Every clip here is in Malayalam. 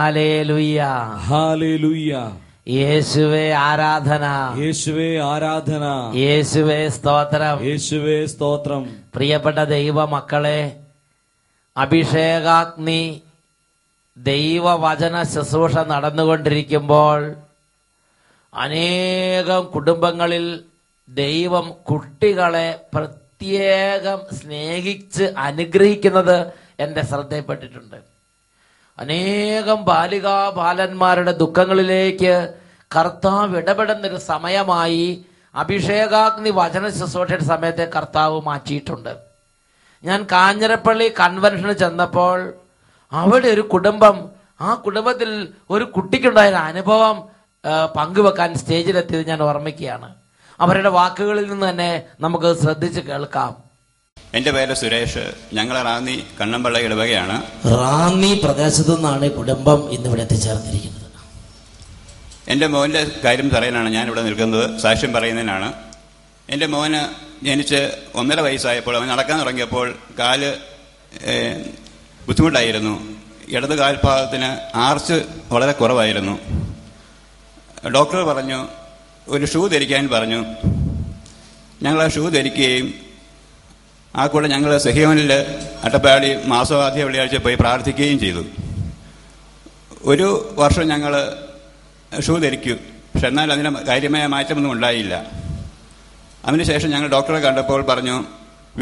Hallelujah, hallelujah. യേശുവേ ആരാധന, യേശുവേ ആരാധന, യേശുവേ സ്തോത്രം, യേശുവേ സ്തോത്രം. പ്രിയപ്പെട്ട ദൈവ മക്കളെ, അഭിഷേകാഗ്നി ദൈവവചന ശുശ്രൂഷ നടന്നുകൊണ്ടിരിക്കുമ്പോൾ അനേകം കുടുംബങ്ങളിൽ ദൈവം കുട്ടികളെ പ്രത്യേകം സ്നേഹിച്ച് അനുഗ്രഹിക്കുന്നത് എൻ്റെ ശ്രദ്ധയിൽപ്പെട്ടിട്ടുണ്ട്. അനേകം ബാലികാ ബാലന്മാരുടെ ദുഃഖങ്ങളിലേക്ക് കർത്താവ് ഇടപെടുന്നൊരു സമയമായി അഭിഷേകാഗ്നി വചന ശുശ്രൂഷയുടെ സമയത്തെ കർത്താവ് മാറ്റിയിട്ടുണ്ട്. ഞാൻ കാഞ്ഞിരപ്പള്ളി കൺവെൻഷന് ചെന്നപ്പോൾ അവിടെ ഒരു കുടുംബം, ആ കുടുംബത്തിൽ ഒരു കുട്ടിക്കുണ്ടായ അനുഭവം പങ്കുവെക്കാൻ സ്റ്റേജിലെത്തിയത് ഞാൻ ഓർമ്മിക്കുകയാണ്. അവരുടെ വാക്കുകളിൽ നിന്ന് തന്നെ നമുക്ക് ശ്രദ്ധിച്ച് കേൾക്കാം. എന്റെ പേര് സുരേഷ്. ഞങ്ങൾ റാന്നി കണ്ണമ്പള്ള ഇടവകയാണ്. റാന്നി പ്രദേശത്തു നിന്നാണ് ഈ കുടുംബം ഇന്നിവിടെ എത്തിച്ചേർന്നിരിക്കുന്നത്. എൻ്റെ മോൻ്റെ കാര്യം പറയാനാണ് ഞാനിവിടെ നിൽക്കുന്നത്, സാക്ഷ്യം പറയുന്നതിനാണ്. എൻ്റെ മോന് ജനിച്ച് 1.5 വയസ്സായപ്പോൾ അവൻ നടക്കാൻ തുടങ്ങിയപ്പോൾ കാല് ബുദ്ധിമുട്ടായിരുന്നു. ഇടത് കാൽഭാഗത്തിന് ആർച്ച് വളരെ കുറവായിരുന്നു. ഡോക്ടർ പറഞ്ഞു ഒരു ഷൂ ധരിക്കാൻ പറഞ്ഞു. ഞങ്ങൾ ആ ഷൂ ധരിക്കുകയും ആ കൂടെ ഞങ്ങൾ സെഹിയോനിൽ അട്ടപ്പാടി മാസവാദ്യ വെള്ളിയാഴ്ച പോയി പ്രാർത്ഥിക്കുകയും ചെയ്തു. 1 വർഷം ഞങ്ങൾ ഷൂ ധരിക്കും, പക്ഷെ എന്നാൽ അതിന് കാര്യമായ മാറ്റമൊന്നും ഉണ്ടായില്ല. അതിനുശേഷം ഞങ്ങൾ ഡോക്ടറെ കണ്ടപ്പോൾ പറഞ്ഞു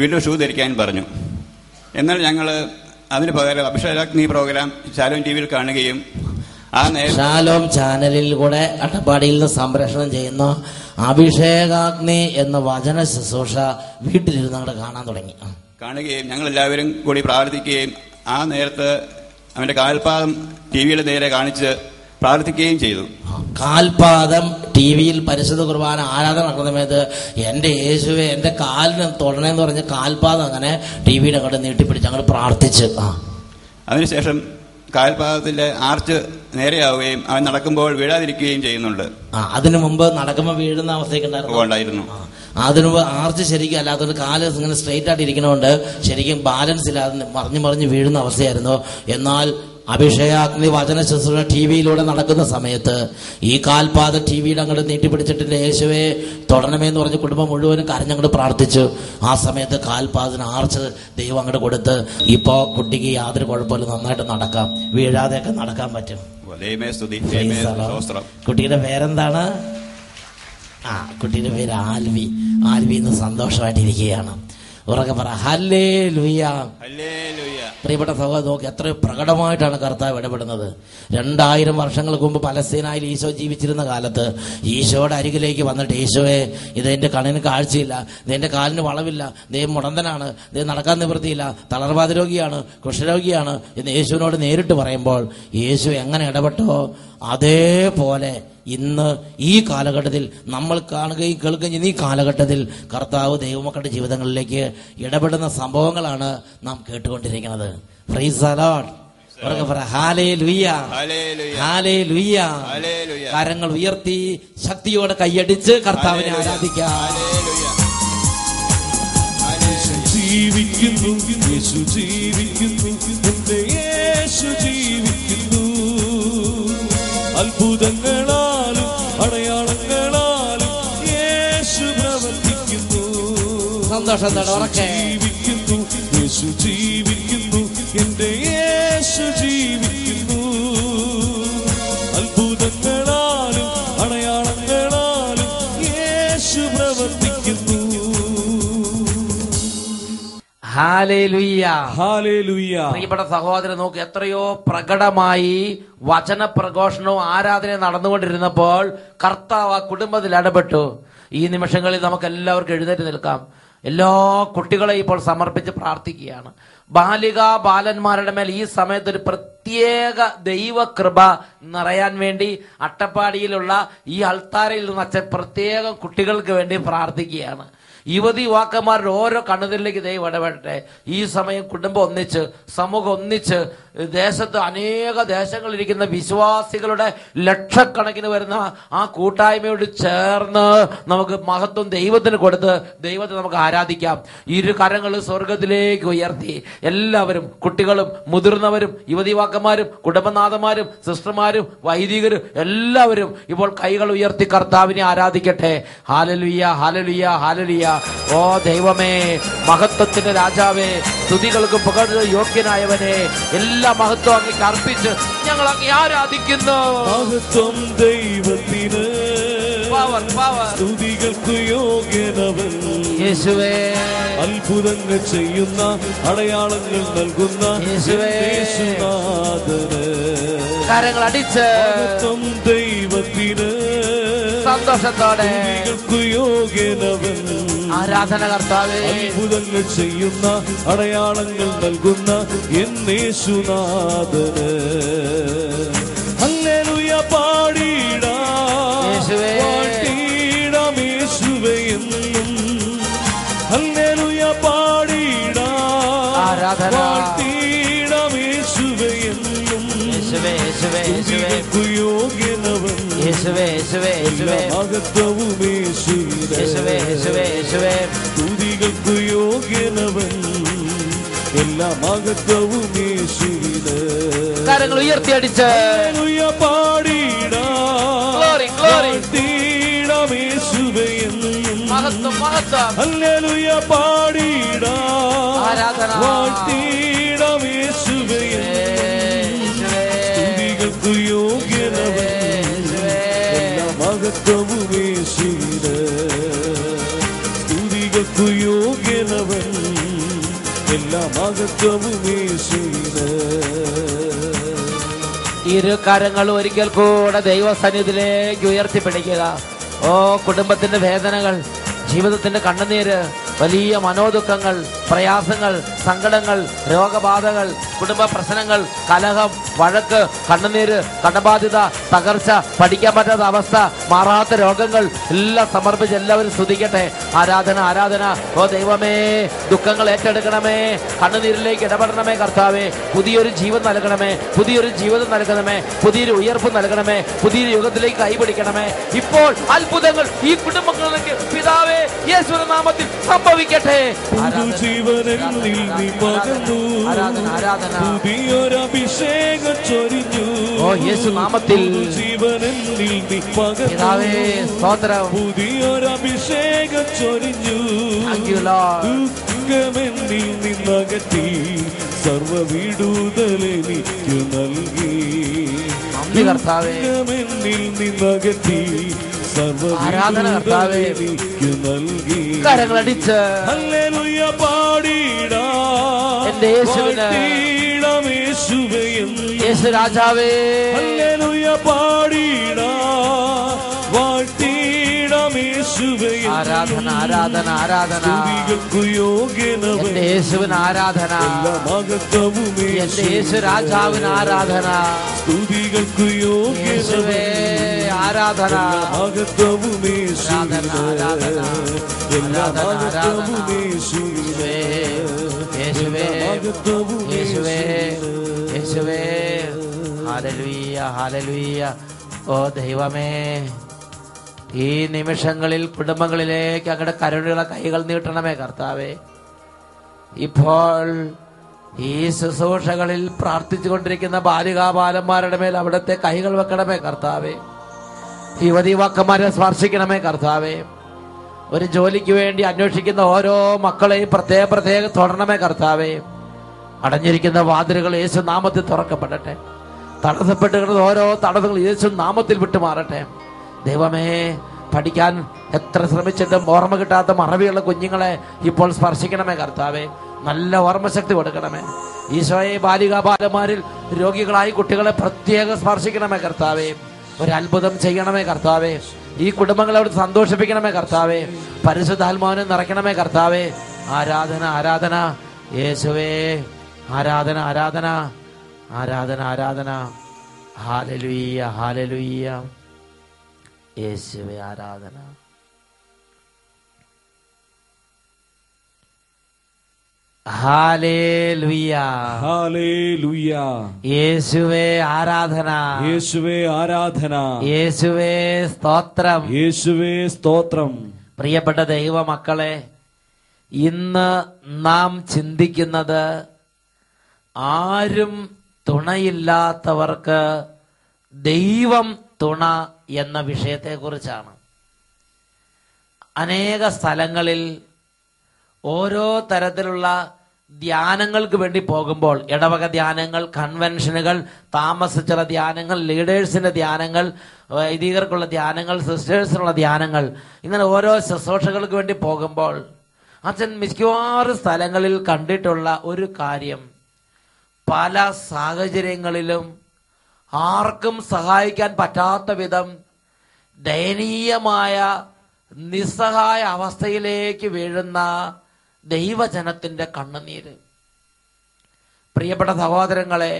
വീണ്ടും ഷൂ ധരിക്കാൻ പറഞ്ഞു. എന്നാൽ ഞങ്ങൾ അതിന് പകരം അഭിഷേകാഗ്നി പ്രോഗ്രാം ശാലോം ടി വിയിൽ കാണുകയും ശാലോം ചാനലിൽ കൂടെ അട്ടപ്പാടിയിൽ നിന്ന് സംപ്രേഷണം ചെയ്യുന്ന അഭിഷേകാഗ്നി എന്ന വചന ശുശ്രൂഷ വീട്ടിലിരുന്ന് അങ്ങോട്ട് കാണുകയും ഞങ്ങൾ എല്ലാവരും കൂടി പ്രാർത്ഥിക്കുകയും ആ നേരത്ത് അവന്റെ കാൽപാദം ടി വിയുടെ നേരെ കാണിച്ച് പ്രാർത്ഥിക്കുകയും ചെയ്തു. കാൽപാദം ടി വിയിൽ പരിശുദ്ധ കുർബാന ആരാധന നടക്കുന്ന സമയത്ത് എന്റെ യേശുവെ എന്റെ കാലിന് തൊടണേന്ന് പറഞ്ഞ് കാൽപാദം അങ്ങനെ ടി വിയുടെ അങ്ങോട്ട് നീട്ടിപ്പിടിച്ച് അങ്ങോട്ട് പ്രാർത്ഥിച്ച് അതിനുശേഷം കാൽപാദത്തിന്റെ ആർച്ച് നേരെയാവുകയും അവൻ നടക്കുമ്പോൾ വീഴാതിരിക്കുകയും ചെയ്യുന്നുണ്ട്. അതിനു മുമ്പ് നടക്കുമ്പോൾ വീഴുന്ന അവസ്ഥയൊക്കെ ഉണ്ടായിരുന്നു. അതിനു മുമ്പ് ആർച്ച് ശരിക്കും അല്ലാത്തതുകൊണ്ട് കാല് ഇങ്ങനെ സ്ട്രെയിറ്റ് ആയിട്ട് ഇരിക്കണോണ്ട് ശരിക്കും ബാലൻസ് ഇല്ലാതെ മറിഞ്ഞു വീഴുന്ന അവസ്ഥയായിരുന്നു. എന്നാൽ അഭിഷേകാഗ്നി വചന ശുശ്രൂഷ ടി വിയിലൂടെ നടക്കുന്ന സമയത്ത് ഈ കാൽപാദം ടി വിയുടെ അങ്ങോട്ട് നീട്ടിപ്പിടിച്ചിട്ടില്ല, യേശുവെ തൊടണമെന്ന് പറഞ്ഞ് കുടുംബം മുഴുവനും കരഞ്ഞങ്ങോട്ട് പ്രാർത്ഥിച്ചു. ആ സമയത്ത് കാൽപാദത്തിന് ആർച്ച് ദൈവം അങ്ങോട്ട് കൊടുത്ത് ഇപ്പോ കുട്ടിക്ക് യാതൊരു കുഴപ്പമില്ല, നന്നായിട്ട് നടക്കാം, വീഴാതെയൊക്കെ നടക്കാൻ പറ്റും. കുട്ടിയുടെ പേരെന്താണ്? കുട്ടിയുടെ പേര് ആൽവി. ആൽവി ഇന്ന് സന്തോഷമായിട്ടിരിക്കുകയാണ്. ഉറക്കെ പറ ഹല്ലേലൂയ. പ്രിയപ്പെട്ട സഹോദരൻ, നോക്കി എത്ര പ്രകടമായിട്ടാണ് കർത്താവ് ഇടപെടുന്നത്. 2000 വർഷങ്ങൾക്ക് മുമ്പ് പലസ്തീനായിൽ ഈശോ ജീവിച്ചിരുന്ന കാലത്ത് ഈശോയുടെ അരികിലേക്ക് വന്നിട്ട് ഈശോയെ ഇതെന്റെ കണ്ണിന് കാഴ്ചയില്ല, ഇതെന്റെ കാലിന് വളവില്ല, ദൈവം മുടന്തനാണ്, ദൈവം നടക്കാൻ നിവൃത്തിയില്ല, തളർവാദ രോഗിയാണ്, കുഷ്ഠരോഗിയാണ് എന്ന് യേശുവിനോട് നേരിട്ട് പറയുമ്പോൾ യേശു എങ്ങനെ ഇടപെട്ടോ അതേപോലെ ഇന്ന് ഈ കാലഘട്ടത്തിൽ നമ്മൾ കാണുകയും കേൾക്കുകയും ചെയ്യുന്ന ഈ കാലഘട്ടത്തിൽ കർത്താവ് ദൈവമക്കളുടെ ജീവിതങ്ങളിലേക്ക് ഇടപെടുന്ന സംഭവങ്ങളാണ് നാം കേട്ടുകൊണ്ടിരിക്കുന്നത്. Praise the Lord. Hallelujah, hallelujah. കരങ്ങൾ ഉയർത്തി ശക്തിയോടെ കൈയടിച്ച് കർത്താവിനെ ആരാധിക്കാം. ജീവിക്കുന്നു യേശു ജീവിക്കുന്നു, എന്റെ യേശു ജീവിക്കുന്നു. അത്ഭുതങ്ങളാലും അടയാളങ്ങളാലും യേശു പ്രവർത്തിക്കുന്നു. സന്തോഷം ജീവിക്കുന്നു യേശു ജീവിക്കുന്നു, എന്റെ യേശു ജീവിക്കുന്നു. അത്ഭുതങ്ങളാലും അടയാളങ്ങളാലും യേശു പ്രവർത്തിക്കുന്നു. Hallelujah, hallelujah. പ്രിയപ്പെട്ട സഹോദരൻ, നോക്ക് എത്രയോ പ്രകടമായി വചന പ്രഘോഷണവും ആരാധനയും നടന്നുകൊണ്ടിരുന്നപ്പോൾ കർത്താവ് ആ കുടുംബത്തിൽ ഇടപെട്ടു. ഈ നിമിഷങ്ങളിൽ നമുക്ക് എല്ലാവർക്കും എഴുന്നേറ്റ് നിൽക്കാം. എല്ലാ കുട്ടികളെയും ഇപ്പോൾ സമർപ്പിച്ച് പ്രാർത്ഥിക്കുകയാണ്. ബാലികാ ബാലന്മാരുടെ മേൽ ഈ സമയത്ത് ഒരു പ്രത്യേക ദൈവകൃപ നിറയാൻ വേണ്ടി അട്ടപ്പാടിയിലുള്ള ഈ അൾത്താരയിൽ നിന്ന് അച്ഛൻ പ്രത്യേകം കുട്ടികൾക്ക് വേണ്ടി പ്രാർത്ഥിക്കുകയാണ്. യുവതിവാക്കന്മാരുടെ ഓരോ കണ്ണുനീരിലേക്ക് ദൈവം ഇടപെടട്ടെ. ഈ സമയം കുടുംബം ഒന്നിച്ച്, സമൂഹം ഒന്നിച്ച്, ദേശത്ത് അനേക ദേശങ്ങളിലിരിക്കുന്ന വിശ്വാസികളുടെ ലക്ഷക്കണക്കിന് വരുന്ന ആ കൂട്ടായ്മയോട് ചേർന്ന് നമുക്ക് മഹത്വം ദൈവത്തിന് കൊടുത്ത് ദൈവത്തെ നമുക്ക് ആരാധിക്കാം. ഇരു കരങ്ങൾ സ്വർഗത്തിലേക്ക് ഉയർത്തി എല്ലാവരും, കുട്ടികളും മുതിർന്നവരും യുവതിവാക്കന്മാരും കുടുംബനാഥന്മാരും സിസ്റ്റർമാരും വൈദികരും എല്ലാവരും ഇപ്പോൾ കൈകൾ ഉയർത്തി കർത്താവിനെ ആരാധിക്കട്ടെ. ഹല്ലേലൂയ, ഹല്ലേലൂയ, ഹല്ലേലൂയ. ഓ ദൈവമേ, മഹത്വത്തിന്റെ രാജാവേ, സ്തുതികൾക്ക് പുകഴ്ച യോഗ്യനായവനെ, എല്ലാ മഹത്വം അങ്ങേക്ക് അർപ്പിച്ച് ഞങ്ങൾ അങ്ങേ ആരാധിക്കുന്നു. മഹത്വം ദൈവത്തിന്, സ്തുതികൾക്ക് യോഗ്യനവൻ യേശുവേ. അത്ഭുതങ്ങൾ ചെയ്യുന്ന, അടയാളങ്ങൾ നൽകുന്ന യേശുനാഥന് കരങ്ങൾ അടിച്ച് മഹത്വം ദൈവത്തിന്, സന്തോഷത്തോടെ സ്തുതികൾക്ക് യോഗ്യനവൻ ആരാധന കർത്താവേ. അത്ഭുതങ്ങൾ ചെയ്യുന്ന, അടയാളങ്ങൾ നൽകുന്ന യേശുനാഥന് ഹല്ലേലൂയ പാടിടാം യേശുവേ, പാടിടാം യേശുവേ എന്നും. ഹല്ലേലൂയ പാടിടാം ആരാധന, പാടിടാം യേശുവേ എന്നും. യേശുവേ, യേശുവേ, യേശുവേ യോഗ്യനവൻ യേശുവേ, യേശുവേ, യേശുവേ മഹത്വവും യേശുവേ, യേശുവേ, യേശുവേ, യേശുവേ സ്തുതികൾക്ക് യോഗ്യനവൻ, എല്ലാ മഹത്വവും യേശുവിന്. കരങ്ങൾ ഉയർത്തി അടിച്ച് പാടിടാം യേശുവേ എന്നും. മഹത്വം, മഹത്വം. ഹല്ലേലൂയ പാടിടാം ആരാധന, പാടിടാം യേശുവേ എന്നും. സ്തുതികൾക്ക് യോഗ്യനവൻ, എല്ലാ മഹത്വവും യേശുവിന്. സ്തുതികൾക്ക് യോഗ്യനവൻ, എല്ലാ മഹത്വവും യേശുവിന്. ഇരു കരങ്ങൾ ഒരിക്കൽ കൂടെ ദൈവസന്നിധിയിലേക്ക് ഉയർത്തിപ്പിടിക്കുക. ഓ കുടുംബത്തിന്റെ വേദനകൾ, ജീവിതത്തിന്റെ കണ്ണുനീര്, വലിയ മനോദുഃഖങ്ങൾ, പ്രയാസങ്ങൾ, സങ്കടങ്ങൾ, രോഗബാധകൾ, കുടുംബ പ്രശ്നങ്ങൾ, കലഹം, വഴക്ക്, കണ്ണുനീര്, കടബാധ്യത, തകർച്ച, പഠിക്കാൻ പറ്റാത്ത അവസ്ഥ, മാറാത്ത രോഗങ്ങൾ എല്ലാം സമർപ്പിച്ച് എല്ലാവരും സ്തുതിക്കട്ടെ. ആരാധന, ആരാധന. ഓ ദൈവമേ, ദുഃഖങ്ങൾ ഏറ്റെടുക്കണമേ, കണ്ണുനീരിലേക്ക് ഇടപെടണമേ കർത്താവേ. പുതിയൊരു ജീവൻ നൽകണമേ, പുതിയൊരു ജീവിതം നൽകണമേ, പുതിയൊരു ഉയർപ്പ് നൽകണമേ, പുതിയൊരു യുഗത്തിലേക്ക് കൈപിടിക്കണമേ. ഇപ്പോൾ അത്ഭുതങ്ങൾ ഈ കുടുംബങ്ങളിലേക്ക് പിതാവേ യേശുവിന്റെ നാമത്തിൽ സംഭവിക്കട്ടെ. പുതിയൊരഭിഷേകം ചൊരിഞ്ഞു. ഓ യേശു നാമത്തിൽ പിതാവേ സ്തോത്രം. പുതിയൊരഭിഷേകം ചൊരിഞ്ഞു. ദുഃഖമെന്നിൽ നിന്നകറ്റി സർവ വിടുതലെനിക്കു നൽകി. ദുഃഖമെന്നിൽ നിന്നകറ്റി ആരാധന കർത്താവേ, നൽകി. കരങ്ങളടിച്ച് ഹല്ലേലൂയ പാടിടാം എന്റെ യേശുവിന്, യേശുവേ എന്നും. യേശു രാജാവേ. ഹല്ലേലൂയ പാടിടാം വാഴ്ത്തിടാം യേശുവേ. ആരാധന, ആരാധന, ആരാധന. സ്തുതികൾക്ക് യോഗ്യനവൻ, എന്റെ യേശുവിന് ആരാധന. എല്ലാ മഹത്വവും എന്റെ യേശു രാജാവിന് ആരാധന. സ്തുതികൾക്ക് യോഗ്യനവൻ, ആരാധന, മഹത്വവും യേശുവിന്. എല്ലാ മഹത്വവും യേശുവേ, യേശുവേ, യേശുവേ, യേശുവേ. ഹല്ലേലൂയ, ഹല്ലേലൂയ. ഓ ദൈവമേ, ഈ നിമിഷങ്ങളിൽ കുടുംബങ്ങളിലേക്ക് അങ്ങയുടെ കരുണയുള്ള കൈകൾ നീട്ടണമേ കർത്താവേ. ഇപ്പോൾ ഈ ശുശ്രൂഷകളിൽ പ്രാർത്ഥിച്ചുകൊണ്ടിരിക്കുന്ന ബാലികാബാലന്മാരുടെ മേൽ അവിടുത്തെ കൈകൾ വെക്കണമേ കർത്താവേ. യുവതിവാക്കന്മാരെ സ്പർശിക്കണമേ കർത്താവേ. ഒരു ജോലിക്ക് വേണ്ടി അന്വേഷിക്കുന്ന ഓരോ മക്കളെയും പ്രത്യേകം തൊടണമേ കർത്താവേ. അടഞ്ഞിരിക്കുന്ന വാതിലുകൾ യേശു നാമത്തിൽ തുറക്കപ്പെടട്ടെ. തടസ്സപ്പെട്ടിരിക്കുന്ന ഓരോ തടസ്സങ്ങൾ യേശു നാമത്തിൽ വിട്ടുമാറട്ടെ. ദൈവമേ, പഠിക്കാൻ എത്ര ശ്രമിച്ചിട്ടും ഓർമ്മ കിട്ടാത്ത മറവിയുള്ള കുഞ്ഞുങ്ങളെ ഇപ്പോൾ സ്പർശിക്കണമേ കർത്താവേ. നല്ല ഓർമ്മശക്തി കൊടുക്കണമേ ഈശോയെ. ബാലികാബാലന്മാരിൽ രോഗികളായി കുട്ടികളെ പ്രത്യേകം സ്പർശിക്കണമേ കർത്താവേ. ഒരു അത്ഭുതം ചെയ്യണമേ കർത്താവേ. ഈ കുടുംബങ്ങളെ അവിടെ സന്തോഷിപ്പിക്കണമേ കർത്താവേ. പരിശുദ്ധാത്മാവിനെ നിറയ്ക്കണമേ കർത്താവേ. ആരാധന, ആരാധന യേശുവേ. ആരാധന, ആരാധന, ആരാധന, ആരാധന. Hallelujah, hallelujah. യേശുവേ ആരാധന. ഹല്ലേലൂയ. ഹല്ലേലൂയ. യേശുവേ ആരാധന, യേശുവേ ആരാധന, യേശുവേ സ്തോത്രം, യേശുവേ സ്തോത്രം. പ്രിയപ്പെട്ട ദൈവമക്കളെ, ഇന്ന് നാം ചിന്തിക്കുന്നത് ആരും തുണയില്ലാത്തവർക്ക് ദൈവം തുണ എന്ന വിഷയത്തെക്കുറിച്ചാണ്. അനേക സ്ഥലങ്ങളിൽ ഓരോ തരത്തിലുള്ള ധ്യാനങ്ങൾക്ക് വേണ്ടി പോകുമ്പോൾ, ഇടവക ധ്യാനങ്ങൾ, കൺവെൻഷനുകൾ, താമസിച്ചുള്ള ധ്യാനങ്ങൾ, ലീഡേഴ്സിന്റെ ധ്യാനങ്ങൾ, വൈദികർക്കുള്ള ധ്യാനങ്ങൾ, സിസ്റ്റേഴ്സിനുള്ള ധ്യാനങ്ങൾ, ഇങ്ങനെ ഓരോ ശുശ്രൂഷകൾക്ക് വേണ്ടി പോകുമ്പോൾ അച്ഛൻ മിക്കവാറും സ്ഥലങ്ങളിൽ കണ്ടിട്ടുള്ള ഒരു കാര്യം, പല സാഹചര്യങ്ങളിലും ആർക്കും സഹായിക്കാൻ പറ്റാത്ത വിധം ദയനീയമായ നിസ്സഹായ അവസ്ഥയിലേക്ക് വീഴുന്ന ദൈവജനത്തിന്റെ കണ്ണുനീര്. പ്രിയപ്പെട്ട സഹോദരങ്ങളെ,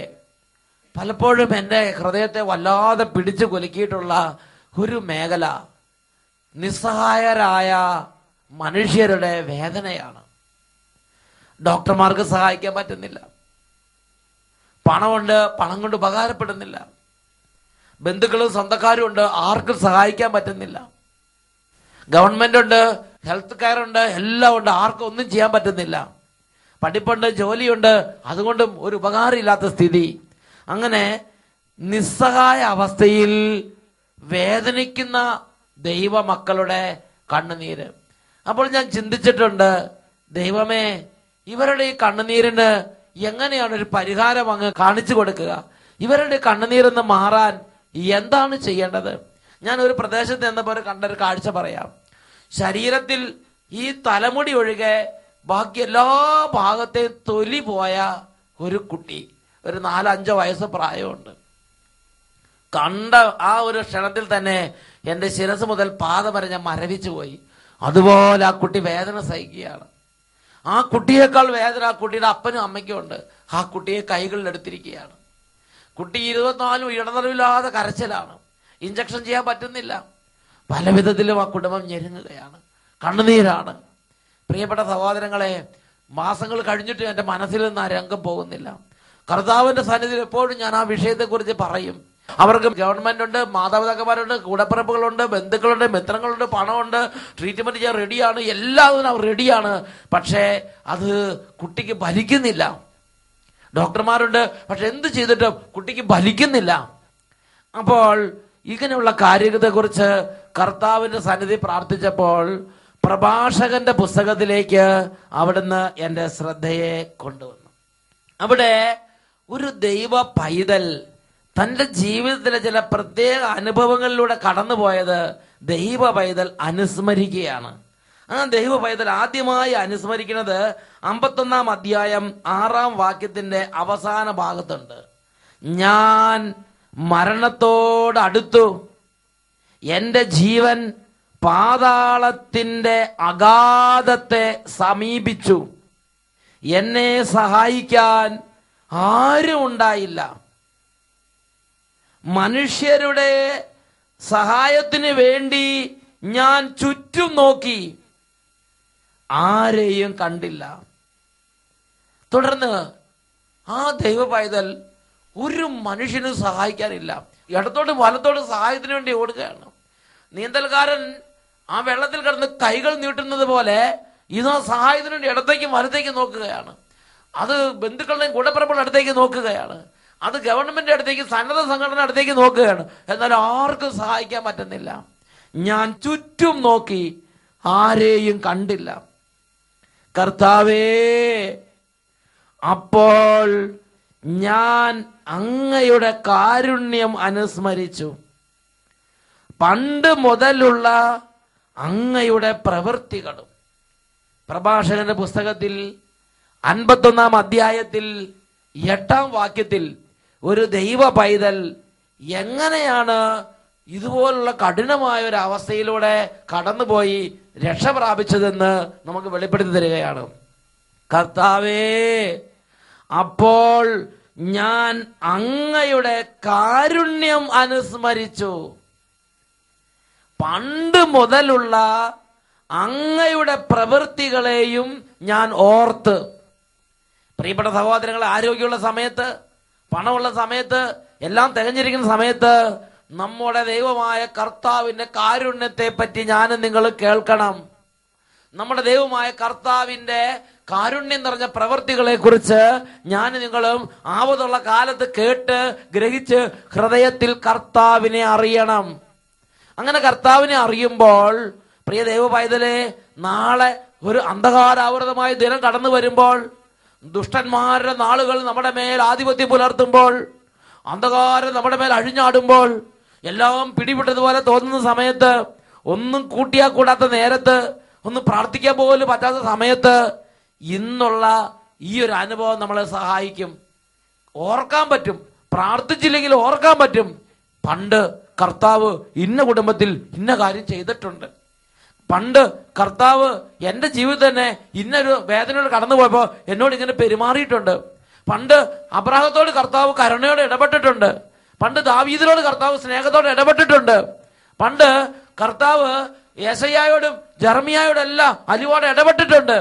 പലപ്പോഴും എൻ്റെ ഹൃദയത്തെ വല്ലാതെ പിടിച്ചു കുലുക്കിയിട്ടുള്ള ഒരു മേഖല നിസ്സഹായരായ മനുഷ്യരുടെ വേദനയാണ്. ഡോക്ടർമാർക്ക് സഹായിക്കാൻ പറ്റുന്നില്ല, പണമുണ്ട്, പണം കൊണ്ട് ഉപകാരപ്പെടുന്നില്ല, ബന്ധുക്കളും സ്വന്തക്കാരും ഉണ്ട്, ആർക്കും സഹായിക്കാൻ പറ്റുന്നില്ല, ഗവൺമെന്റ് ഉണ്ട്, ഹെൽത്ത് കെയർ ഉണ്ട്, എല്ലാം ഉണ്ട്, ആർക്കും ഒന്നും ചെയ്യാൻ പറ്റുന്നില്ല, പഠിപ്പുണ്ട്, ജോലിയുണ്ട്, അതുകൊണ്ടും ഒരു ഉപകാരമില്ലാത്ത സ്ഥിതി. അങ്ങനെ നിസ്സഹായ അവസ്ഥയിൽ വേദനിക്കുന്ന ദൈവമക്കളുടെ കണ്ണുനീര്. അപ്പോൾ ഞാൻ ചിന്തിച്ചിട്ടുണ്ട്, ദൈവമേ, ഇവരുടെ ഈ കണ്ണുനീരിന് എങ്ങനെയാണ് ഒരു പരിഹാരം അങ്ങ് കാണിച്ചു കൊടുക്കുക? ഇവരുടെ കണ്ണുനീരെന്ന് മാറാൻ എന്താണ് ചെയ്യേണ്ടത്? ഞാൻ ഒരു പ്രദേശത്ത് എന്നപ്പോൾ കണ്ടൊരു കാഴ്ച പറയാം. ശരീരത്തിൽ ഈ തലമുടി ഒഴികെ ബാക്കി എല്ലാ ഭാഗത്തെയും തൊലി പോയ ഒരു കുട്ടി, ഒരു 4-5 വയസ്സ് പ്രായമുണ്ട്. കണ്ട ആ ഒരു ക്ഷണത്തിൽ തന്നെ എൻ്റെ ശിരസ് മുതൽ പാദം വരെ ഞാൻ മരവിച്ചു പോയി. അതുപോലെ ആ കുട്ടി വേദന സഹിക്കുകയാണ്. ആ കുട്ടിയേക്കാൾ വേദന ആ കുട്ടിയുടെ അപ്പനും അമ്മയ്ക്കും ഉണ്ട്. ആ കുട്ടിയെ കൈകളിൽ എടുത്തിരിക്കുകയാണ്. കുട്ടി 24 ഇടതടവില്ലാതെ കരച്ചിലാണ്, ഇഞ്ചക്ഷൻ ചെയ്യാൻ പറ്റുന്നില്ല, പല വിധത്തിലും ആ കുടുംബം ഞെരുങ്ങുകയാണ്, കണ്ണുനീരാണ്. പ്രിയപ്പെട്ട സഹോദരങ്ങളെ, മാസങ്ങൾ കഴിഞ്ഞിട്ട് എൻ്റെ മനസ്സിൽ നിന്ന് ആ രംഗം പോകുന്നില്ല. കർത്താവിന്റെ സന്നിധിയിൽ എപ്പോഴും ഞാൻ ആ വിഷയത്തെക്കുറിച്ച് പറയും. അവർക്ക് ഗവൺമെന്റ് ഉണ്ട്, മാതാപിതാക്കന്മാരുണ്ട്, കൂടപ്പിറപ്പുകളുണ്ട്, ബന്ധുക്കളുണ്ട്, മിത്രങ്ങളുണ്ട്, പണമുണ്ട്, ട്രീറ്റ്മെന്റ് ചെയ്യാൻ റെഡിയാണ്, എല്ലാത്തിനും അവർ റെഡിയാണ്. പക്ഷേ അത് കുട്ടിക്ക് ഫലിക്കുന്നില്ല. ഡോക്ടർമാരുണ്ട്, പക്ഷെ എന്ത് ചെയ്തിട്ടും കുട്ടിക്ക് ഫലിക്കുന്നില്ല. അപ്പോൾ ഇങ്ങനെയുള്ള കാര്യത്തെക്കുറിച്ച് കർത്താവിന്റെ സന്നിധി പ്രാർത്ഥിച്ചപ്പോൾ പ്രഭാഷകന്റെ പുസ്തകത്തിലേക്ക് അവിടുന്ന് എൻ്റെ ശ്രദ്ധയെ കൊണ്ടുവന്നു. അവിടെ ഒരു ദൈവ പൈതൽ തൻ്റെ ജീവിതത്തിലെ ചില പ്രത്യേക അനുഭവങ്ങളിലൂടെ കടന്നുപോയത് ദൈവ പൈതൽ അനുസ്മരിക്കുകയാണ്. ആ ദൈവ പൈതൽ ആദ്യമായി അനുസ്മരിക്കുന്നത് 51-ാം അധ്യായം 6-ാം വാക്യത്തിന്റെ അവസാന ഭാഗത്തുണ്ട്. ഞാൻ മരണത്തോട് അടുത്തു, എൻ്റെ ജീവൻ പാതാളത്തിന്റെ അഗാധത്തെ സമീപിച്ചു, എന്നെ സഹായിക്കാൻ ആരും ഉണ്ടായില്ല. മനുഷ്യരുടെ സഹായത്തിന് വേണ്ടി ഞാൻ ചുറ്റും നോക്കി, ആരെയും കണ്ടില്ല. തുടർന്ന് ആ ദൈവ പൈതൽ ഒരു മനുഷ്യനും സഹായിക്കാനില്ല, ഇടത്തോട്ടും വലത്തോട്ടും സഹായത്തിന് വേണ്ടി ഓടുകയാണ്. നീന്തൽക്കാരൻ ആ വെള്ളത്തിൽ കിടന്ന് കൈകൾ നീട്ടുന്നത് പോലെ ഇതാ സഹായത്തിന് വേണ്ടി ഇടത്തേക്കും വലത്തേക്കും നോക്കുകയാണ്. അത് ബന്ധുക്കളുടെയും കൂടപ്പിറപ്പുകളുടെ അടുത്തേക്ക് നോക്കുകയാണ്, അത് ഗവൺമെന്റ് അടുത്തേക്ക്, സന്നദ്ധ സംഘടന അടുത്തേക്ക് നോക്കുകയാണ്. എന്നാൽ ആർക്കും സഹായിക്കാൻ പറ്റുന്നില്ല. ഞാൻ ചുറ്റും നോക്കി, ആരെയും കണ്ടില്ല. കർത്താവേ, അപ്പോൾ ഞാൻ അങ്ങയുടെ കാരുണ്യം അനുസ്മരിച്ചു, പണ്ട് മുതലുള്ള അങ്ങയുടെ പ്രവൃത്തികളും. പ്രഭാഷകന്റെ പുസ്തകത്തിൽ 51-ാം അധ്യായത്തിൽ 8-ാം വാക്യത്തിൽ ഒരു ദൈവ പൈതൽ എങ്ങനെയാണ് ഇതുപോലുള്ള കഠിനമായ ഒരു അവസ്ഥയിലൂടെ കടന്നുപോയി രക്ഷ പ്രാപിച്ചതെന്ന് നമുക്ക് വെളിപ്പെടുത്തി തരികയാണ്. കർത്താവേ, അപ്പോൾ ഞാൻ അങ്ങയുടെ കാരുണ്യം അനുസ്മരിച്ചു, പണ്ട് മുതലുള്ള അങ്ങയുടെ പ്രവൃത്തികളെയും ഞാൻ ഓർത്ത്. പ്രിയപ്പെട്ട സഹോദരങ്ങളെ, ആരോഗ്യമുള്ള സമയത്ത്, പണമുള്ള സമയത്ത്, എല്ലാം തികഞ്ഞിരിക്കുന്ന സമയത്ത് നമ്മുടെ ദൈവമായ കർത്താവിന്റെ കാരുണ്യത്തെ പറ്റി ഞാനും നിങ്ങൾ കേൾക്കണം. നമ്മുടെ ദൈവമായ കർത്താവിന്റെ കാരുണ്യം നിറഞ്ഞ പ്രവൃത്തികളെ കുറിച്ച് ഞാൻ നിങ്ങളും ആവതുള്ള കാലത്ത് കേട്ട് ഗ്രഹിച്ച് ഹൃദയത്തിൽ കർത്താവിനെ അറിയണം. അങ്ങനെ കർത്താവിനെ അറിയുമ്പോൾ പ്രിയ ദൈവ പൈതലേ, നാളെ ഒരു അന്ധകാരാവൃതമായ ദിനം കടന്നു വരുമ്പോൾ, ദുഷ്ടന്മാരുടെ നാളുകൾ നമ്മുടെ മേൽ ആധിപത്യം പുലർത്തുമ്പോൾ, അന്ധകാരം നമ്മുടെ മേൽ അഴിഞ്ഞാടുമ്പോൾ, എല്ലാം പിടിപെട്ടതുപോലെ തോന്നുന്ന സമയത്ത്, ഒന്നും കൂട്ടിയാൽ കൂടാത്ത നേരത്ത്, ഒന്ന് പ്രാർത്ഥിക്കാൻ പോലും പറ്റാത്ത സമയത്ത് ഇന്നുള്ള ഈ ഒരു അനുഭവം നമ്മളെ സഹായിക്കും. ഓർക്കാൻ പറ്റും, പ്രാർത്ഥിച്ചില്ലെങ്കിൽ ഓർക്കാൻ പറ്റും. പണ്ട് കർത്താവ് ഇന്ന കുടുംബത്തിൽ ഇന്ന കാര്യം ചെയ്തിട്ടുണ്ട്. പണ്ട് കർത്താവ് എൻ്റെ ജീവിതം തന്നെ ഇന്നൊരു വേദനയോട് കടന്നു പോയപ്പോൾ എന്നോട് ഇങ്ങനെ പെരുമാറിയിട്ടുണ്ട്. പണ്ട് അബ്രാഹത്തോട് കർത്താവ് കരുണയോടെ ഇടപെട്ടിട്ടുണ്ട്. പണ്ട് ദാവീദിനോട് കർത്താവ് സ്നേഹത്തോടെ ഇടപെട്ടിട്ടുണ്ട്. പണ്ട് കർത്താവ് യെശയ്യായോടും ജെറമ്യായോടും എല്ലാം അലിവോടെ ഇടപെട്ടിട്ടുണ്ട്.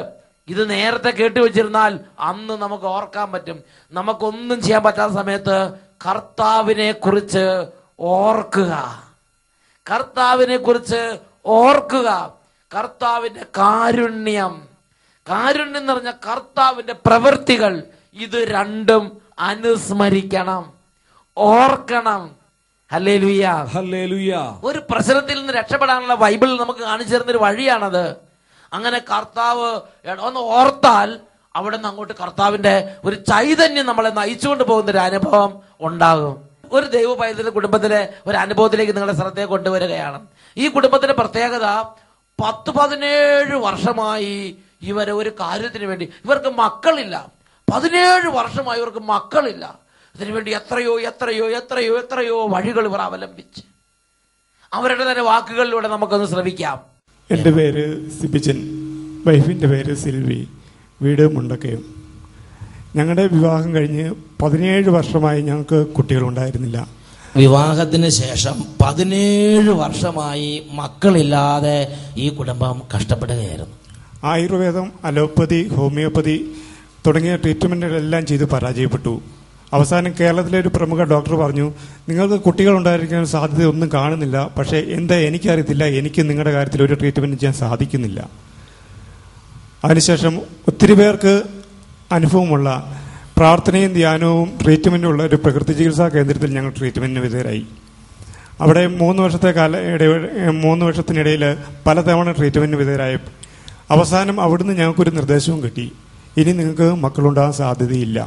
ഇത് നേരത്തെ കേട്ടുവെച്ചിരുന്നാൽ അന്ന് നമുക്ക് ഓർക്കാൻ പറ്റും. നമുക്കൊന്നും ചെയ്യാൻ പറ്റാത്ത സമയത്ത് കർത്താവിനെ കുറിച്ച് ഓർക്കുക, കർത്താവിനെ കുറിച്ച് ഓർക്കുക. കർത്താവിന്റെ കാരുണ്യം നിറഞ്ഞ കർത്താവിന്റെ പ്രവൃത്തികൾ, ഇത് രണ്ടും അനുസ്മരിക്കണം, ഓർക്കണം. Hallelujah, hallelujah. ഒരു പ്രശ്നത്തിൽ നിന്ന് രക്ഷപ്പെടാനുള്ള ബൈബിൾ നമുക്ക് കാണിച്ചു തരുന്നൊരു വഴിയാണത്. അങ്ങനെ കർത്താവ് ഒന്ന് ഓർത്താൽ അവിടെ നിന്ന് അങ്ങോട്ട് കർത്താവിന്റെ ഒരു ചൈതന്യം നമ്മളെ നയിച്ചുകൊണ്ട് പോകുന്ന ഒരു അനുഭവം ഉണ്ടാകും. ഒരു ദൈവ പൈതൃക കുടുംബത്തിലെ ഒരു അനുഭവത്തിലേക്ക് നിങ്ങളുടെ ശ്രദ്ധയെ കൊണ്ടുവരികയാണ്. ഈ കുടുംബത്തിന്റെ പ്രത്യേകത, 10-17 വർഷമായി ഇവരെ ഒരു കാര്യത്തിന് വേണ്ടി, ഇവർക്ക് മക്കളില്ല, 17 വർഷമായി ഇവർക്ക് മക്കളില്ല. ഇതിനുവേണ്ടി എത്രയോ വഴികൾ ഇവർ അവലംബിച്ച്, അവരുടെ തന്നെ വാക്കുകളിലൂടെ നമുക്കൊന്ന് ശ്രമിക്കാം. എൻ്റെ പേര് സിബിച്ചൻ, വൈഫിൻ്റെ പേര് സിൽവി, വീട് മുണ്ടക്കയം. ഞങ്ങളുടെ വിവാഹം കഴിഞ്ഞ് 17 വർഷമായി ഞങ്ങൾക്ക് കുട്ടികളുണ്ടായിരുന്നില്ല. വിവാഹത്തിന് ശേഷം 17 വർഷമായി മക്കളില്ലാതെ ഈ കുടുംബം കഷ്ടപ്പെടുകയായിരുന്നു. ആയുർവേദം, അലോപ്പതി, ഹോമിയോപ്പതി തുടങ്ങിയ ട്രീറ്റ്മെൻറ്റുകളെല്ലാം ചെയ്ത് പരാജയപ്പെട്ടു. അവസാനം കേരളത്തിലെ ഒരു പ്രമുഖ ഡോക്ടർ പറഞ്ഞു, നിങ്ങൾക്ക് കുട്ടികളുണ്ടായിരിക്കാൻ സാധ്യതയൊന്നും കാണുന്നില്ല, പക്ഷേ എന്താ എനിക്കറിയത്തില്ല, എനിക്ക് നിങ്ങളുടെ കാര്യത്തിൽ ഒരു ട്രീറ്റ്മെൻറ്റ് ചെയ്യാൻ സാധിക്കുന്നില്ല. അതിനുശേഷം ഒത്തിരി പേർക്ക് അനുഭവമുള്ള പ്രാർത്ഥനയും ധ്യാനവും ട്രീറ്റ്മെൻറ്റും ഉള്ള ഒരു പ്രകൃതി ചികിത്സാ കേന്ദ്രത്തിൽ ഞങ്ങൾ ട്രീറ്റ്മെൻറ്റിന് വിധേയരായി. അവിടെ 3 വർഷത്തിനിടയിൽ പലതവണ ട്രീറ്റ്മെൻറ്റിന് വിധേയരായി. അവസാനം അവിടുന്ന് ഞങ്ങൾക്കൊരു നിർദ്ദേശവും കിട്ടി, ഇനി നിങ്ങൾക്ക് മക്കളുണ്ടാകാൻ സാധ്യതയില്ല.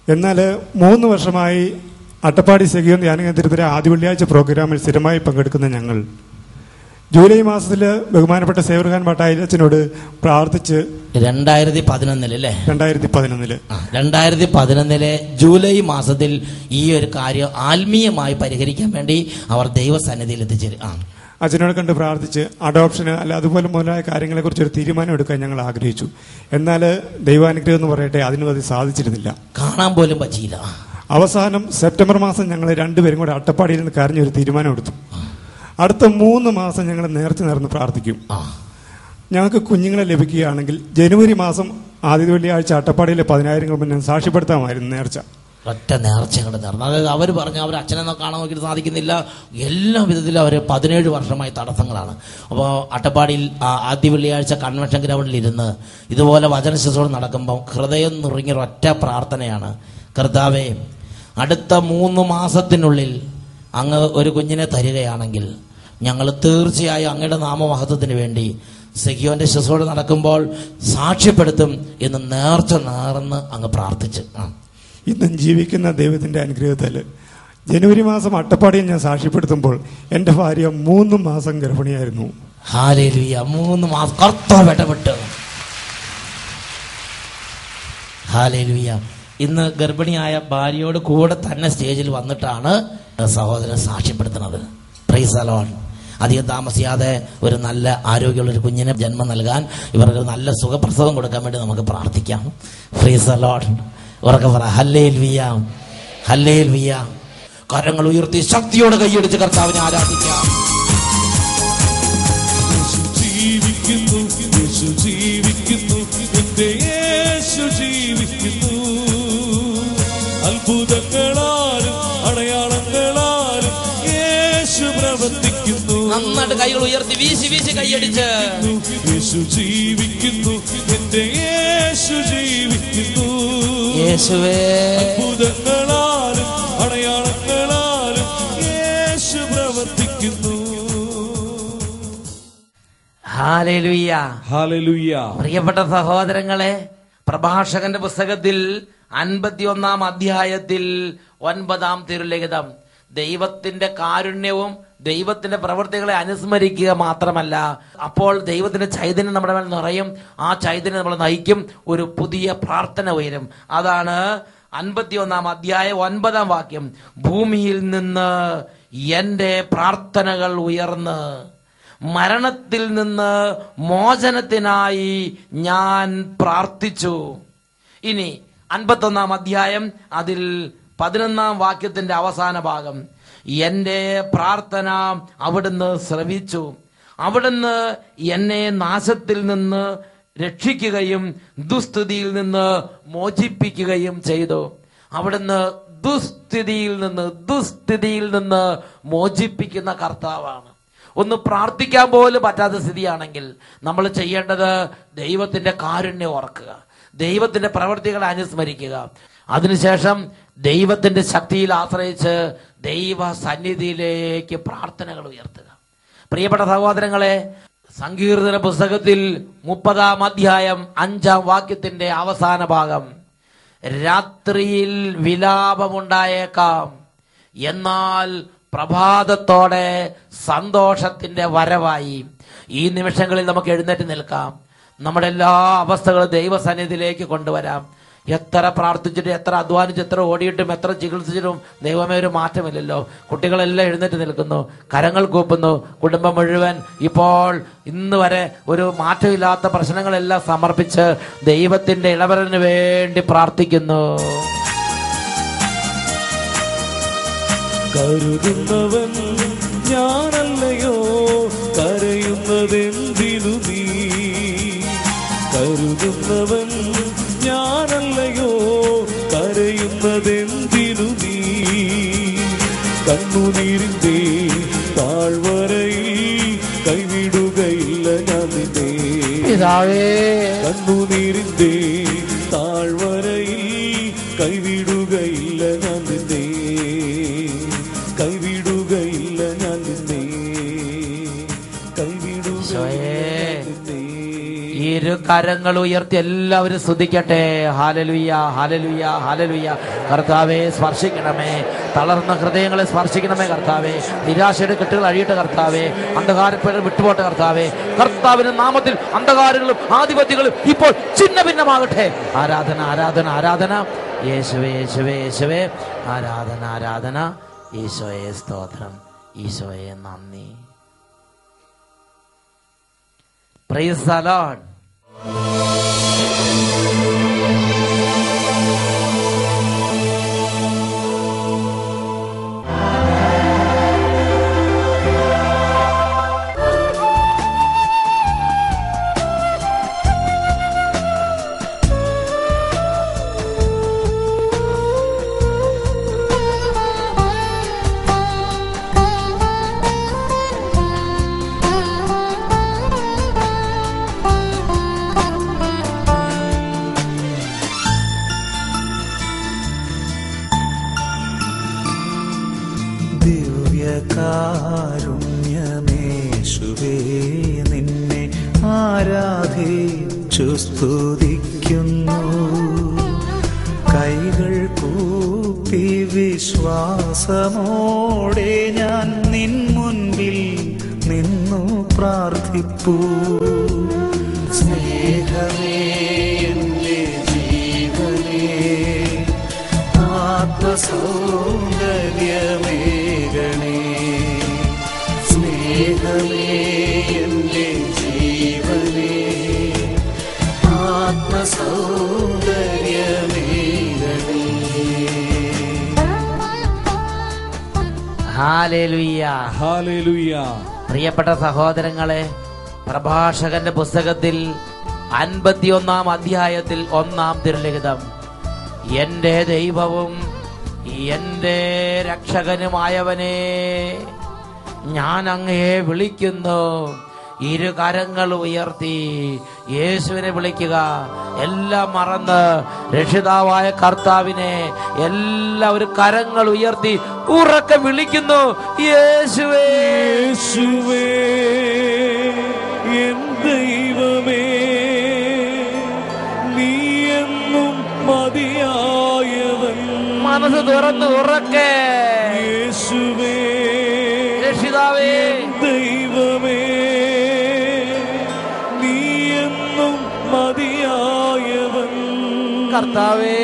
എന്നാൽ 3 വർഷമായി അട്ടപ്പാടി സെഗിയോൻ ധ്യാന കേന്ദ്രത്തിലെ ആദ്യ വെള്ളിയാഴ്ച പ്രോഗ്രാമിൽ സ്ഥിരമായി പങ്കെടുക്കുന്ന ഞങ്ങൾ ജൂലൈ മാസത്തിൽ ബഹുമാനപ്പെട്ട സേവർഖാൻ ഭട്ടായിലച്ചനോട് പ്രാർത്ഥിച്ച് 2011 ജൂലൈ മാസത്തിൽ ഈ ഒരു കാര്യം ആത്മീയമായി പരിഹരിക്കാൻ വേണ്ടി അവർ ദൈവസന്നിധിയിൽ എത്തിച്ചേരും. അച്ഛനോട് കണ്ട് പ്രാർത്ഥിച്ച് അഡോപ്ഷന് അല്ല അതുപോലെ മുതലായ കാര്യങ്ങളെക്കുറിച്ച് ഒരു തീരുമാനം എടുക്കാൻ ഞങ്ങൾ ആഗ്രഹിച്ചു. എന്നാൽ ദൈവാനുഗ്രഹം എന്ന് പറയട്ടെ, അതിനും അത് സാധിച്ചിരുന്നില്ല, കാണാൻ പോലും പറ്റിയില്ല. അവസാനം സെപ്റ്റംബർ മാസം ഞങ്ങൾ രണ്ടുപേരും കൂടെ അട്ടപ്പാടിയിൽ നിന്ന് കരഞ്ഞൊരു തീരുമാനം എടുത്തു. അടുത്ത 3 മാസം ഞങ്ങൾ നേർച്ച നേർന്ന് പ്രാർത്ഥിക്കും. ഞങ്ങൾക്ക് കുഞ്ഞുങ്ങളെ ലഭിക്കുകയാണെങ്കിൽ ജനുവരി മാസം ആദ്യ വെള്ളിയാഴ്ച അട്ടപ്പാടിയിലെ 10,000 മുന്നേ സാക്ഷ്യപ്പെടുത്താമായിരുന്നു നേർച്ച. ഒറ്റ നേർച്ചകൾ നേർന്നു. അതായത് അവർ പറഞ്ഞു അവർ അച്ഛനെ കാണാൻ നോക്കിയിട്ട് സാധിക്കുന്നില്ല, എല്ലാ വിധത്തിലും അവർ 17 വർഷമായി തടസ്സങ്ങളാണ്. അപ്പോൾ അട്ടപ്പാടിയിൽ ആദ്യ വെള്ളിയാഴ്ച കൺവെൻഷൻ ഗ്രൗണ്ടിൽ ഇരുന്ന് ഇതുപോലെ വചന ശുശ്രൂഷ നടക്കുമ്പോൾ ഹൃദയം നുറുങ്ങിയ ഒറ്റ പ്രാർത്ഥനയാണ്, കർത്താവേ, അടുത്ത 3 മാസത്തിനുള്ളിൽ അങ്ങ് ഒരു കുഞ്ഞിനെ തരികയാണെങ്കിൽ ഞങ്ങൾ തീർച്ചയായും അങ്ങയുടെ നാമമഹത്വത്തിന് വേണ്ടി സെഗിയോന്റെ ശുശ്രൂഷ നടക്കുമ്പോൾ സാക്ഷ്യപ്പെടുത്തും എന്ന് നേർച്ച നേർന്ന് അങ്ങ് പ്രാർത്ഥിച്ച്. ഇന്നും ജീവിക്കുന്ന ദൈവത്തിന്റെ അനുഗ്രഹത്താൽ ജനുവരി മാസം അട്ടപ്പാടിയിൽ ഞാൻ സാക്ഷ്യപ്പെടുത്തുമ്പോൾ എൻ്റെ ഭാര്യ 3 മാസം ഗർഭിണിയായിരുന്നു. ഹല്ലേലൂയ, 3 മാസം കർത്താവ് ഇടപെട്ടു. ഹല്ലേലൂയ. ഇന്ന് ഗർഭിണിയായ ഭാര്യയോട് കൂടെ തന്നെ സ്റ്റേജിൽ വന്നിട്ടാണ് സഹോദരൻ സാക്ഷ്യപ്പെടുത്തുന്നത്. Praise the Lord. അധികം താമസിയാതെ ഒരു നല്ല ആരോഗ്യമുള്ള ഒരു കുഞ്ഞിനെ ജന്മം നൽകാൻ, ഇവർക്ക് നല്ല സുഖപ്രസവം കൊടുക്കാൻ വേണ്ടി നമുക്ക് പ്രാർത്ഥിക്കാം. Praise the Lord. ഉറക്കെ പറ ഹല്ലേലൂയ, ഹല്ലേലൂയ. കരങ്ങൾ ഉയർത്തി ശക്തിയോടെ കൈയടിച്ച് കർത്താവിനെ ആരാധിക്കാം. യേശു ജീവിക്കുന്നു, യേശു ജീവിക്കുന്നു, എന്റെ യേശു ജീവിക്കുന്നു. യേശു പ്രവർത്തിക്കുന്നു. നന്നായിട്ട് കൈകൾ ഉയർത്തി വീശി വീശി കൈയടിച്ച് യേശു ജീവിക്കുന്നു, എന്റെ യേശു ജീവിക്കുന്നു. യേശുവേ അത്ഭുതങ്ങളാലും അടയാളങ്ങളാലും യേശു പ്രവർത്തിക്കുന്നു. ഹല്ലേലൂയ. ഹല്ലേലൂയ. പ്രിയപ്പെട്ട സഹോദരങ്ങളെ, പ്രഭാഷകന്റെ പുസ്തകത്തിൽ 51-ാം അധ്യായത്തിൽ 9-ാം തിരുലിഖിതം ദൈവത്തിന്റെ കാരുണ്യവും ദൈവത്തിന്റെ പ്രവൃത്തികളെ അനുസ്മരിക്കുക മാത്രമല്ല, അപ്പോൾ ദൈവത്തിന്റെ ചൈതന്യം നമ്മുടെ മേൽ നിറയും. ആ ചൈതന്യം നമ്മളെ നയിക്കും, ഒരു പുതിയ പ്രാർത്ഥന ഉയരും. അതാണ് 51-ാം അധ്യായം 9-ാം വാക്യം. ഭൂമിയിൽ നിന്ന് എന്റെ പ്രാർത്ഥനകൾ ഉയർന്ന് മരണത്തിൽ നിന്ന് മോചനത്തിനായി ഞാൻ പ്രാർത്ഥിച്ചു. ഇനി 51-ാം അധ്യായം അതിൽ 11-ാം വാക്യത്തിന്റെ അവസാന ഭാഗം. എന്റെ പ്രാർത്ഥന അവിടുന്ന് ശ്രവിച്ചു, അവിടുന്ന് എന്നെ നാശത്തിൽ നിന്ന് രക്ഷിക്കുകയും ദുസ്ഥിതിയിൽ നിന്ന് മോചിപ്പിക്കുകയും ചെയ്തു. അവിടുന്ന് ദുസ്ഥിതിയിൽ നിന്ന് മോചിപ്പിക്കുന്ന കർത്താവാണ്. ഒന്ന് പ്രാർത്ഥിക്കാൻ പോലും പറ്റാത്ത സ്ഥിതിയാണെങ്കിൽ നമ്മൾ ചെയ്യേണ്ടത് ദൈവത്തിന്റെ കാരുണ്യം ഓർക്കുക, ദൈവത്തിന്റെ പ്രവൃത്തികളെ അനുസ്മരിക്കുക. അതിനുശേഷം ദൈവത്തിന്റെ ശക്തിയിൽ ആശ്രയിച്ച് ദൈവ സന്നിധിയിലേക്ക് പ്രാർത്ഥനകൾ ഉയർത്തുക. പ്രിയപ്പെട്ട സഹോദരങ്ങളെ, സങ്കീർത്തന പുസ്തകത്തിൽ 30-ാം അധ്യായം 5-ാം വാക്യത്തിന്റെ അവസാന ഭാഗം. രാത്രിയിൽ വിലാപമുണ്ടായേക്കാം, എന്നാൽ പ്രഭാതത്തോടെ സന്തോഷത്തിന്റെ വരവായി. ഈ നിമിഷങ്ങളിൽ നമുക്ക് എഴുന്നേറ്റ് നിൽക്കാം, നമ്മുടെ എല്ലാ അവസ്ഥകളും ദൈവസന്നിധിയിലേക്ക് കൊണ്ടുവരാം. എത്ര പ്രാർത്ഥിച്ചിട്ട്, എത്ര അധ്വാനിച്ച്, എത്ര ഓടിയിട്ടും, എത്ര ചികിത്സിച്ചിട്ടും ദൈവമേ ഒരു മാറ്റമില്ലല്ലോ. കുട്ടികളെല്ലാം എഴുന്നേറ്റ് നിൽക്കുന്നു, കരങ്ങൾ കൂപ്പുന്നു. കുടുംബം മുഴുവൻ ഇപ്പോൾ ഇന്ന് വരെ ഒരു മാറ്റമില്ലാത്ത പ്രശ്നങ്ങളെല്ലാം സമർപ്പിച്ച് ദൈവത്തിന്റെ ഇടപെടലിന് വേണ്ടി പ്രാർത്ഥിക്കുന്നു. കരുതുന്നവൻ ഞാനല്ലയോ, കരയുന്നതെന്തിനു നീ? കരുതുന്നവൻ ഞാനല്ലയോ, കരയുന്നതെന്തിനു നീ? കണ്ണുനീരിന്റെ താഴ്വരയിൽ കൈവിടുകയില്ല ഞാൻ നിന്നെ. കണ്ണുനീരിന്റെ താഴ്വരയിൽ കൈവിടുകയില്ല ഞാൻ നിന്നെ, കൈവിടുകയില്ല ഞാൻ നിന്നെ, കൈവിടുകയില്ല. ഇരു കരങ്ങൾ ഉയർത്തി എല്ലാവരും സ്തുതിക്കട്ടെ. ഹല്ലേലൂയ, ഹല്ലേലൂയ, ഹല്ലേലൂയ. കർത്താവേ സ്പർശിക്കണമേ, തളർന്ന ഹൃദയങ്ങളെ സ്പർശിക്കണമേ കർത്താവേ. നിരാശയുടെ കെട്ടുകൾ അഴിയട്ടെ കർത്താവേ, അന്ധകാരപ്പേകൾ വിട്ടുപോട്ടെ കർത്താവേ. കർത്താവിന്റെ നാമത്തിൽ അന്ധകാരങ്ങളും ആധിപത്യങ്ങളും ഇപ്പോൾ ചിന്ന ഭിന്നമാകട്ടെ. ആരാധന, ആരാധന, ആരാധന. യേശുവേ, യേശുവേ, യേശുവേ. ആരാധന, ആരാധന. ഈശോയെ സ്തോത്രം, ഈശോയെ നന്ദി. Praise the Lord. കാരുണ്യമേശുവേ, നിന്നെ ആരാധിച്ചു സ്തുതിക്കുന്നു. കൈകൾ കൂപ്പി വിശ്വാസമോടെ ഞാൻ നിൻ മുൻപിൽ നിന്നു പ്രാർത്ഥിപ്പൂ. സ്നേഹമേ എന്റെ ജീവനേ, ആത്മസൗന്ദര്യമേകണേ. സ്നേഹമേ എന്റെ ജീവനേ, ആത്മസൗന്ദര്യമേകണേ. Hallelujah, hallelujah. പ്രിയപ്പെട്ട സഹോദരങ്ങളെ, പ്രഭാഷകന്റെ പുസ്തകത്തിൽ 51-ാം അധ്യായത്തിൽ 1-ാം തിരുലിഖിതം. എന്റെ ദൈവവും എന്റെ രക്ഷകനുമായവനെ, ഞാൻ അങ്ങയെ വിളിക്കുന്നു. ഇരു കരങ്ങൾ ഉയർത്തി യേശുവിനെ വിളിക്കുക. എല്ലാം മറന്ന് രക്ഷിതാവായ കർത്താവിനെ എല്ലാവരും കരങ്ങൾ ഉയർത്തി ഉറക്കെ വിളിക്കുന്നു. യേശുവേ, യേശുവേ എൻ ദൈവമേ, നീ എന്നും മതിയായവൻ. മനസ്സ് തുറന്ന് ഉറക്കെ യേശുവേ രക്ഷിതാവേ, ദൈവമേ, നീ എന്നും മതിയായവൻ. കർത്താവേ,